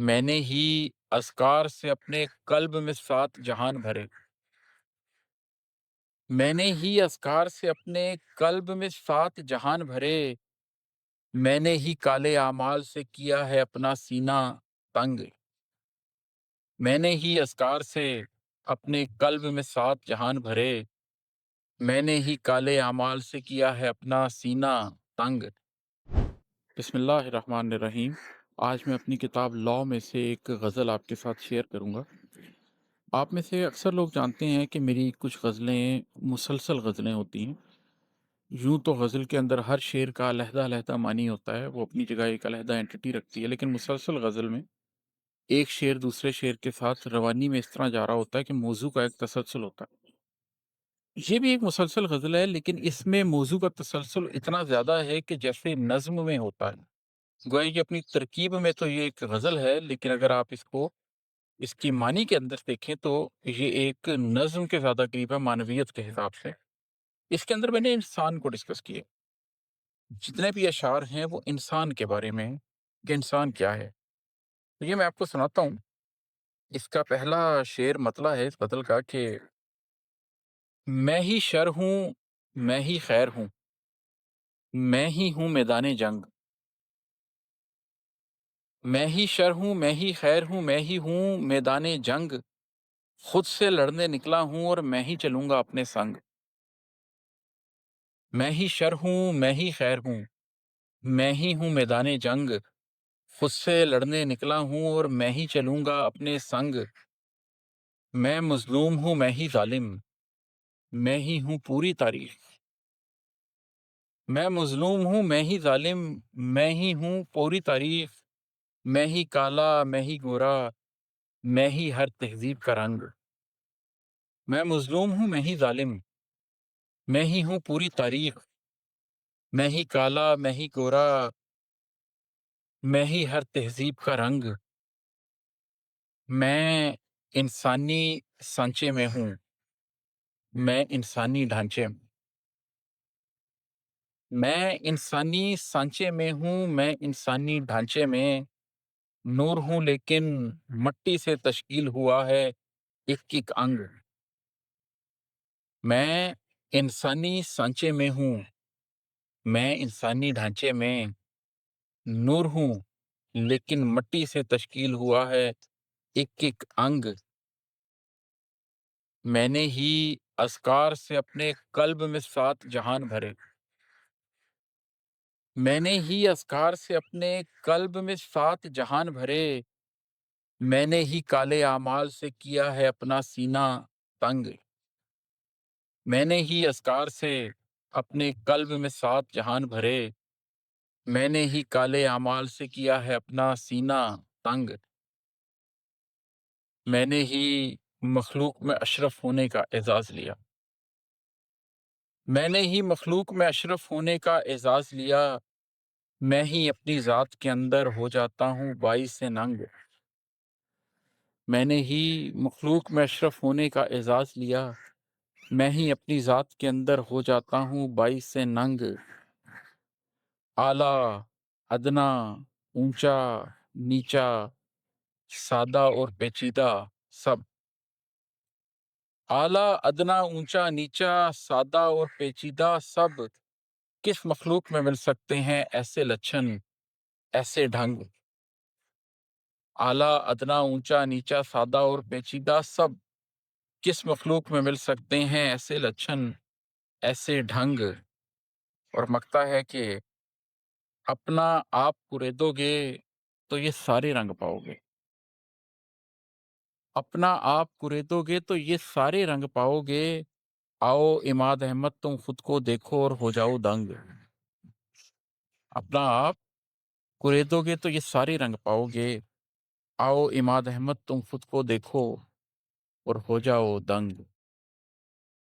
मैंने ही अज़कार से अपने क़ल्ब में 7 जहान भरे। मैंने ही अज़कार से अपने क़ल्ब में 7 जहान भरे। मैंने ही काले आमाल से किया है अपना सीना तंग। मैंने ही अज़कार से अपने क़ल्ब में 7 जहान भरे। मैंने ही काले आमाल से किया है अपना सीना तंग। बिस्मिल्लाहिर्रहमानिर्रहीम। आज मैं अपनी किताब लॉ में से एक गज़ल आपके साथ शेयर करूँगा। आप में से अक्सर लोग जानते हैं कि मेरी कुछ गज़लें मुसलसल गज़लें होती हैं। यूँ तो गज़ल के अंदर हर शेर का अलहदा-अलहदा मानी होता है, वो अपनी जगह एक अलहदा एंटिटी रखती है, लेकिन मुसलसल गज़ल में एक शेर दूसरे शेर के साथ रवानी में इस तरह जा रहा होता है कि मौज़ू का एक तसलसल होता है। ये भी एक मुसलसल गज़ल है, लेकिन इसमें मौज़ू का तसलसल इतना ज़्यादा है कि जैसे नज़्म में होता है। गोया कि अपनी तरकीब में तो ये एक गज़ल है, लेकिन अगर आप इसको इसकी मानी के अंदर देखें तो ये एक नज़्म के ज़्यादा करीब है मानवियत के हिसाब से। इसके अंदर मैंने इंसान को डिस्कस किया। जितने भी अशार हैं वो इंसान के बारे में हैं कि इंसान क्या है। तो ये मैं आपको सुनाता हूँ। इसका पहला शेर मतला है इस गज़ल का कि मैं ही शर हूँ, मैं ही खैर हूँ, मैं ही हूँ मैदाने जंग। मैं ही शर हूँ, मैं ही खैर हूँ, मैं ही हूँ मैदाने जंग। खुद से लड़ने निकला हूँ और मैं ही चलूँगा अपने संग। मैं ही शर हूँ, मैं ही खैर हूँ, मैं ही हूँ मैदाने जंग। खुद से लड़ने निकला हूँ और मैं ही चलूँगा अपने संग। मैं मज़लूम हूँ, मैं ही ज़ालिम, मैं ही हूँ पूरी तारीख़। मैं मज़लूम हूँ, मैं ही ज़ालिम, मैं ही हूँ पूरी तारीख़। मैं ही काला, मैं ही गोरा, मैं ही हर तहज़ीब का रंग। मैं मज़लूम हूँ, मैं ही ज़ालिम, मैं ही हूँ पूरी तारीख़। मैं ही काला, मैं ही गोरा, मैं ही हर तहज़ीब का रंग। मैं इंसानी सांचे में हूँ, मैं इंसानी ढांचे में। मैं इंसानी सांचे में हूँ, मैं इंसानी ढांचे में। नूर हूँ लेकिन मट्टी से तश्कील हुआ है एक-एक अंग। मैं इंसानी सांचे में हूँ, मैं इंसानी ढांचे में। नूर हूँ लेकिन मट्टी से तश्कील हुआ है एक-एक अंग। मैंने ही अज़कार से अपने क़ल्ब में 7 जहान भरे। मैंने ही अज़कार से अपने क़ल्ब में 7 जहान भरे। मैंने ही काले आमाल से किया है अपना सीना तंग। मैंने ही अज़कार से अपने क़ल्ब में 7 जहान भरे। मैंने ही काले आमाल से किया है अपना सीना तंग। मैंने ही मखलूक में अशरफ होने का एज़ाज़ लिया। मैंने ही मखलूक में अशरफ होने का एज़ाज़ लिया। मैं ही अपनी ज़ात के अंदर हो जाता हूँ बाइसे नंग। मैंने ही मखलूक में अशरफ होने का एज़ाज़ लिया। मैं ही अपनी ज़ात के अंदर हो जाता हूँ बाइसे नंग। आला, अदना, ऊंचा, नीचा, सादा और पेचीदा सब। आला, अदना, ऊंचा, नीचा, सादा और पेचीदा सब किस मखलूक में मिल सकते हैं ऐसे लक्षण, ऐसे ढंग। आला, अदना, ऊंचा, नीचा, सादा और पेचीदा सब किस मखलूक में मिल सकते हैं ऐसे लक्षण, ऐसे ढंग। और मकता है कि अपना आप कुरेदोगे तो ये सारे रंग पाओगे। अपना आप कुरेदोगे तो ये सारे रंग पाओगे। आओ इमाद अहमद तुम खुद को देखो और हो जाओ दंग। अपना आप कुरेदोगे तो ये सारे रंग पाओगे। आओ इमाद अहमद तुम खुद को देखो और हो जाओ दंग।